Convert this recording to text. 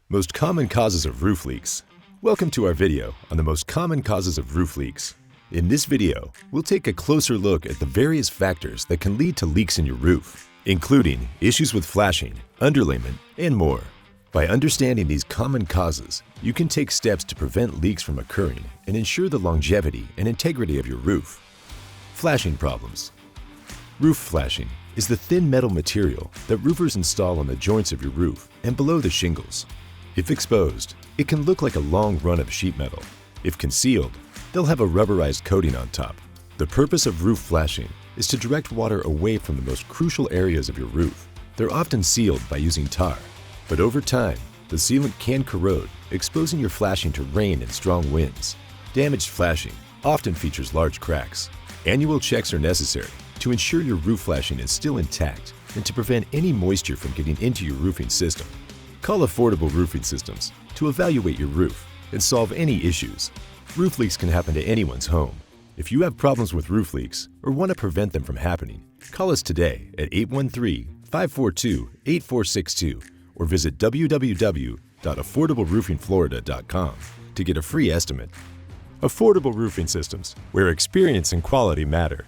Most common causes of roof leaks. Welcome to our video on the most common causes of roof leaks. In this video, we'll take a closer look at the various factors that can lead to leaks in your roof, including issues with flashing, underlayment, and more. By understanding these common causes, you can take steps to prevent leaks from occurring and ensure the longevity and integrity of your roof. Flashing problems. Roof flashing is the thin metal material that roofers install on the joints of your roof and below the shingles. If exposed, it can look like a long run of sheet metal. If concealed, they'll have a rubberized coating on top. The purpose of roof flashing is to direct water away from the most crucial areas of your roof. They're often sealed by using tar, but over time, the sealant can corrode, exposing your flashing to rain and strong winds. Damaged flashing often features large cracks. Annual checks are necessary to ensure your roof flashing is still intact and to prevent any moisture from getting into your roofing system. Call Affordable Roofing Systems to evaluate your roof and solve any issues. Roof leaks can happen to anyone's home. If you have problems with roof leaks or want to prevent them from happening, call us today at 813-542-8462 or visit www.affordableroofingflorida.com to get a free estimate. Affordable Roofing Systems, where experience and quality matter.